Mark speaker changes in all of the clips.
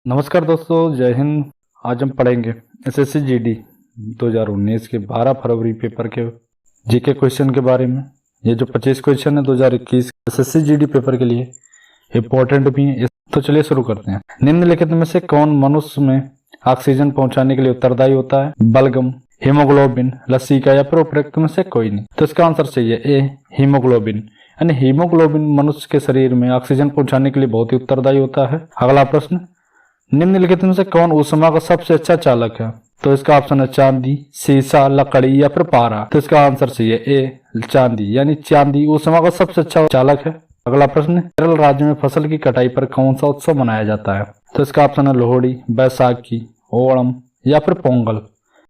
Speaker 1: नमस्कार दोस्तों, जय हिंद। आज हम पढ़ेंगे एसएससी जीडी 2019 के 12 फरवरी पेपर के जीके क्वेश्चन के बारे में। ये जो 25 क्वेश्चन है 2021 एसएससी जीडी पेपर के लिए इम्पोर्टेंट भी है। तो चलिए शुरू करते हैं। निम्नलिखित में से कौन मनुष्य में ऑक्सीजन पहुंचाने के लिए उत्तरदायी होता है? बलगम, हीमोग्लोबिन, लसिका या फिर उपरोक्त में से कोई नहीं। तो इसका आंसर सही है ए, हीमोग्लोबिन। यानी हीमोग्लोबिन मनुष्य के शरीर में ऑक्सीजन पहुंचाने के लिए बहुत ही उत्तरदायी होता है। अगला प्रश्न, निम्नलिखित में से कौन ऊष्मा का सबसे अच्छा चालक है? तो इसका ऑप्शन है चांदी, सीसा, लकड़ी या फिर पारा। तो इसका आंसर सही है ए, चांदी। यानी चांदी ऊष्मा का सबसे अच्छा चालक है। अगला प्रश्न, केरल राज्य में फसल की कटाई पर कौन सा उत्सव मनाया जाता है? तो इसका ऑप्शन है लोहड़ी, बैसाखी, ओणम या फिर पोंगल।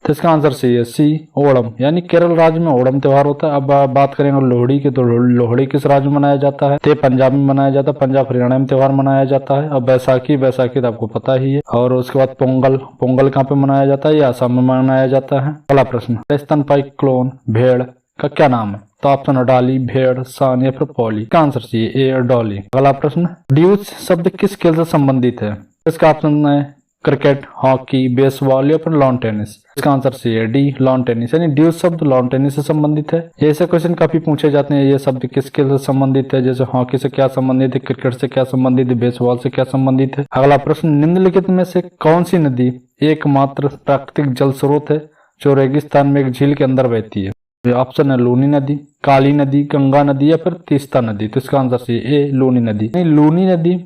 Speaker 1: तो इसका आंसर सही है सी, ओणम। यानी केरल राज्य में ओणम त्योहार होता है। अब बात करेंगे लोहड़ी की, तो लोहड़ी किस राज्य में मनाया जाता है? तो पंजाब में मनाया जाता है, पंजाब हरियाणा में त्योहार मनाया जाता है। अब बैसाखी तो आपको पता ही है। और उसके बाद पोंगल कहाँ पे मनाया जाता है? ये असम में मनाया जाता है। अगला प्रश्न, स्तनपायी क्लोन भेड़ का क्या नाम है? तो ऑप्शन है डॉली, भेड़, सान या फिर पॉली। इसका आंसर सही है ए, डॉली। अगला प्रश्न, ड्यूज शब्द किस खेल से संबंधित है? इसका ऑप्शन है क्रिकेट, हॉकी, बेसबॉल या फिर लॉन टेनिस। इसका आंसर सी है डी, लॉन टेनिस। यानी ड्यूज शब्द लॉन टेनिस से संबंधित है। ऐसे क्वेश्चन काफी पूछे जाते हैं। ये शब्द किस खेल से संबंधित है? जैसे हॉकी से क्या संबंधित है, क्रिकेट से क्या संबंधित है, बेसबॉल से क्या संबंधित है। अगला प्रश्न, निम्नलिखित में से कौन सी नदी एकमात्र प्राकृतिक जल स्रोत है जो रेगिस्तान में एक झील के अंदर बहती है? ऑप्शन है लूनी नदी, काली नदी, गंगा नदी या फिर तीस्ता नदी। तो इसका आंसर सी ए, लूनी नदी। लूनी नदी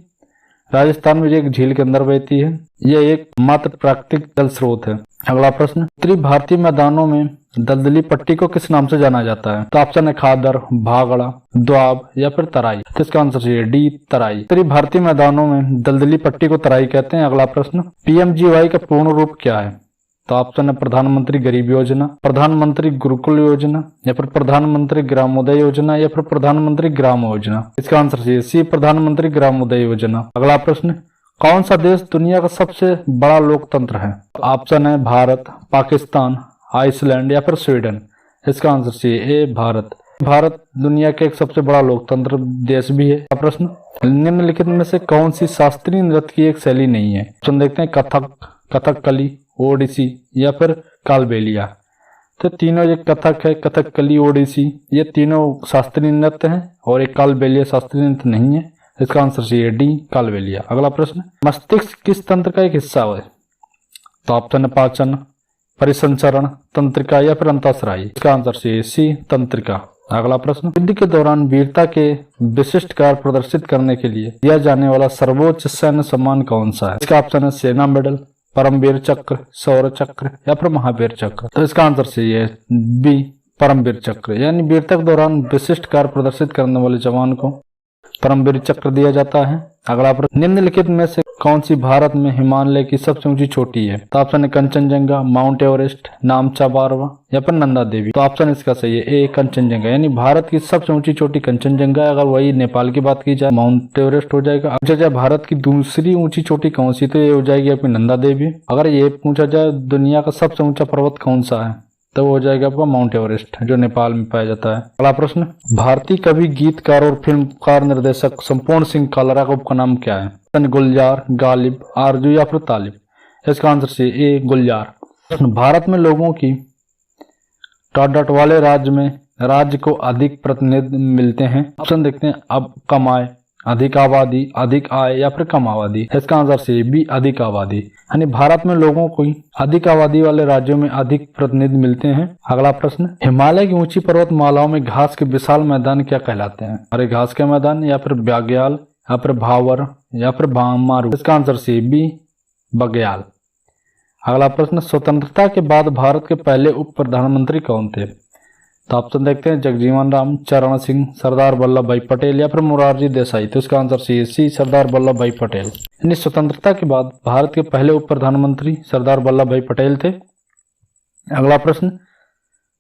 Speaker 1: राजस्थान में एक झील के अंदर बहती है। यह एक मात्र प्राकृतिक जल स्रोत है। अगला प्रश्न, उत्तरी भारतीय मैदानों में दलदली पट्टी को किस नाम से जाना जाता है? तो ऑप्शन है खादर, भागड़ा, द्वाब या फिर तराई। तो इसका आंसर है डी, तराई। उत्तरी भारतीय मैदानों में दलदली पट्टी को तराई कहते हैं। अगला प्रश्न, पीएमजीवाई का पूर्ण रूप क्या है? तो ऑप्शन है प्रधानमंत्री गरीब योजना, प्रधानमंत्री गुरुकुल योजना या फिर प्रधानमंत्री ग्रामोदय योजना या फिर प्रधानमंत्री ग्राम योजना। इसका आंसर है सी, प्रधानमंत्री ग्रामोदय योजना। अगला प्रश्न, कौन सा देश दुनिया का सबसे बड़ा लोकतंत्र है? ऑप्शन है भारत, पाकिस्तान, आइसलैंड या फिर स्वीडन। इसका आंसर सी ए, भारत। भारत दुनिया के एक सबसे बड़ा लोकतंत्र देश भी है। प्रश्न, निम्नलिखित में से कौन सी शास्त्रीय नृत्य की एक शैली नहीं है? ऑप्शन देखते हैं कथक, कथकली, ओडिसी या फिर कालबेलिया। तो तीनों, एक कथक है, कथकली, ओडिसी, ये तीनों शास्त्रीय नृत्य हैं और एक कालबेलिया शास्त्रीय नृत्य नहीं है। इसका आंसर सी है डी, कालबेलिया। अगला प्रश्न, मस्तिष्क किस तंत्र का एक हिस्सा है? तो ऑप्शन है पाचन, परिसंचरण, तंत्रिका या फिर अंतःस्रावी। इसका आंसर सी, तंत्रिका। अगला प्रश्न, युद्ध के दौरान वीरता के विशिष्ट कार्य प्रदर्शित करने के लिए दिया जाने वाला सर्वोच्च सैन्य सम्मान कौन सा है? इसका ऑप्शन है सेना मेडल, परमवीर चक्र, शौर्य चक्र या फिर महावीर चक्र। तो इसका आंसर सही है बी, परमवीर चक्र। यानी वीरता के दौरान विशिष्ट कार्य प्रदर्शित करने वाले जवान को परमवीर चक्र दिया जाता है। अगला प्रश्न, निम्नलिखित में से कौन सी भारत में हिमालय की सबसे ऊंची चोटी है? तो ऑप्शन है कंचनजंगा, माउंट एवरेस्ट, नामचा बारवा या फिर नंदा देवी। तो ऑप्शन इसका सही है ए, कंचनजंगा। यानी भारत की सबसे ऊंची चोटी कंचनजंगा है। अगर वही नेपाल की बात की जाए माउंट एवरेस्ट हो जाएगा। पूछा जाए भारत की दूसरी ऊंची चोटी कौन सी, तो ये हो जाएगी अपनी नंदा देवी। अगर ये पूछा जाए दुनिया का सबसे ऊंचा पर्वत कौन सा है, तो वो हो जाएगा आपका माउंट एवरेस्ट, जो नेपाल में पाया जाता है। अगला प्रश्न, भारतीय कवि, गीतकार और फिल्मकार निर्देशक संपूर्ण सिंह कालरा का उपनाम क्या है? गुलजार, गालिब, आरजू या फिर तालिब। इसका आंसर सी ए, गुलजार। भारत में लोगों की डॉट वाले राज्य को अधिक प्रतिनिधि मिलते हैं। ऑप्शन देखते हैं, अब कम आय, अधिक आबादी, अधिक आय या फिर कम आबादी। इसका आंसर सी बी, अधिक आबादी। यानी भारत में लोगों को अधिक आबादी वाले राज्यों में अधिक प्रतिनिधि मिलते हैं। अगला प्रश्न, हिमालय की ऊंची पर्वतमालाओं में घास के विशाल मैदान क्या कहलाते हैं? हरे घास के मैदान या फिर बाग्याल या फिर भावर या फिर मारू। इसका आंसर सी बी, बग्याल। अगला प्रश्न, स्वतंत्रता के बाद भारत के पहले उप प्रधानमंत्री कौन थे? तो ऑप्शन देखते हैं, जगजीवन राम, चरण सिंह, सरदार वल्लभ भाई पटेल या फिर मोरारजी देसाई। तो इसका आंसर सी, सरदार वल्लभ भाई पटेल। यानी स्वतंत्रता के बाद भारत के पहले उप प्रधानमंत्री सरदार वल्लभ भाई पटेल थे। अगला प्रश्न,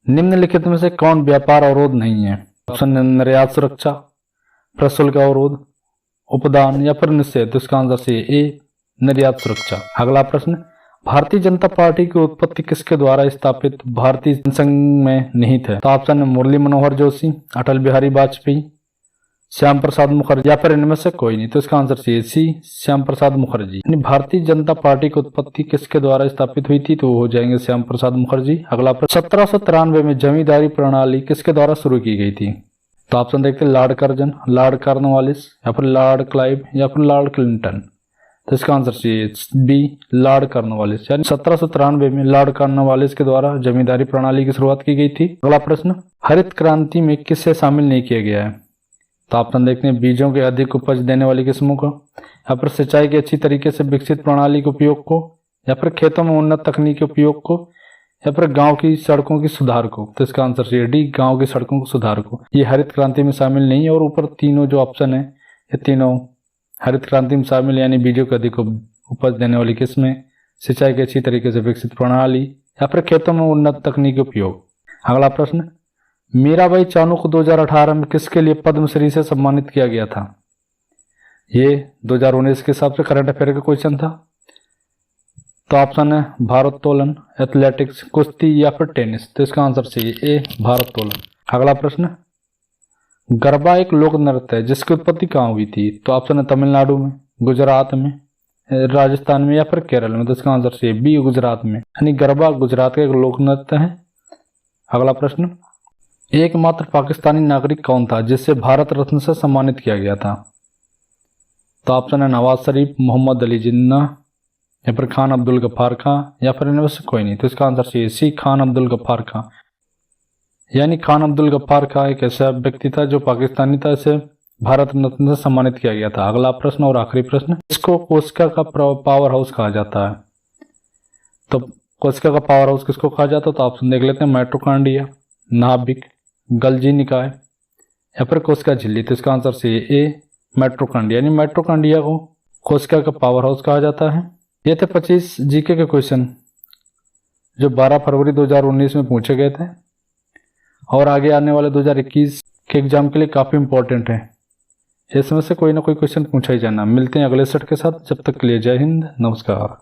Speaker 1: निम्नलिखित में से कौन व्यापार अवरोध नहीं है? ऑप्शन निर्यात सुरक्षा, प्रशुल्क अवरोध, उपदान या फिर निषेध। तो इसका आंसर सी ए, निर्यात सुरक्षा। अगला प्रश्न, भारतीय जनता पार्टी की उत्पत्ति किसके द्वारा स्थापित भारतीय जनसंघ में निहित है? तो ऑप्शन है मुरली मनोहर जोशी, अटल बिहारी वाजपेयी, श्याम प्रसाद मुखर्जी या फिर इनमें से कोई नहीं। तो इसका आंसर सी, श्याम प्रसाद मुखर्जी। यानी भारतीय जनता पार्टी की उत्पत्ति किसके द्वारा स्थापित हुई थी, तो वो हो जाएंगे श्याम प्रसाद मुखर्जी। अगला प्रश्न, 1793 में जमींदारी प्रणाली किसके द्वारा शुरू की गई थी, तो ऑप्शन देखते हैं लॉर्ड कर्जन, लॉर्ड कॉर्नवालिस या फिर लॉर्ड क्लाइव या फिर लॉर्ड क्लिंटन। तो इसका आंसर बी, लॉर्ड कॉर्नवालिस। यानी 1793 में लॉर्ड कॉर्नवालिस के द्वारा जमींदारी प्रणाली की शुरुआत की गई थी। अगला प्रश्न, हरित क्रांति में किसे शामिल नहीं किया गया है, तो ऑप्शन देखते हैं बीजों के अधिक उपज देने वाली किस्मों को, या फिर सिंचाई की अच्छी तरीके से विकसित प्रणाली के उपयोग को, या फिर खेतों में उन्नत तकनीक के उपयोग को, या फिर गांव की सड़कों की सुधार को। तो इसका आंसर डी, गांव की सड़कों को सुधार को। ये हरित क्रांति में शामिल नहीं है। और ऊपर तीनों जो ऑप्शन है ये तीनों हरित क्रांति में शामिल, यानी बीजों के अधिक उपज देने वाली किस्में, सिंचाई की अच्छी तरीके से विकसित प्रणाली, या फिर खेतों में उन्नत तकनीक के उपयोग। अगला प्रश्न, मीराबाई चानू को 2018 में किसके लिए पद्मश्री से सम्मानित किया गया था, ये 2019 के हिसाब से करंट अफेयर का क्वेश्चन था। तो ऑप्शन है भारोत्तोलन, एथलेटिक्स, कुश्ती या फिर टेनिस। तो इसका आंसर सी, ए, भारोत्तोलन। अगला प्रश्न, गरबा एक लोक नृत्य है जिसकी उत्पत्ति कहाँ हुई थी, तो ऑप्शन है तमिलनाडु में, गुजरात में, राजस्थान में या फिर केरल में। तो इसका आंसर सी, बी, गुजरात में। यानी गरबा गुजरात का एक लोक नृत्य है। अगला प्रश्न, एकमात्र पाकिस्तानी नागरिक कौन था जिसे भारत रत्न से सम्मानित किया गया था, तो ऑप्शन है नवाज शरीफ, मोहम्मद अली जिन्ना या फिर खान अब्दुल गफ्फार खां या फिर इनमें से कोई नहीं। तो इसका आंसर सी, खान अब्दुल गफ्फार खां। यानी खान अब्दुल गफ्फार खां एक ऐसा व्यक्ति था जो पाकिस्तानी था, इसे भारत रत्न से सम्मानित किया गया था। अगला प्रश्न और आखिरी प्रश्न, इसको कोशिका का पावर हाउस कहा जाता है, तो कोशिका का पावर हाउस किसको कहा जाता है, तो ऑप्शन देख लेते हैं माइटोकॉन्ड्रिया, नाभिक, गल्जी निकाय या फिर कोशिका झिल्ली। तो इसका आंसर सी, ए, माइटोकॉन्ड्रिया। यानी माइटोकॉन्ड्रिया को कोशिका का पावर हाउस कहा जाता है। ये थे 25 जीके के क्वेश्चन जो 12 फरवरी 2019 में पूछे गए थे और आगे आने वाले 2021 के एग्जाम के लिए काफी इंपॉर्टेंट है। इसमें से कोई ना कोई क्वेश्चन पूछा ही जाना। मिलते हैं अगले सेट के साथ, जब तक के लिए जय हिंद, नमस्कार।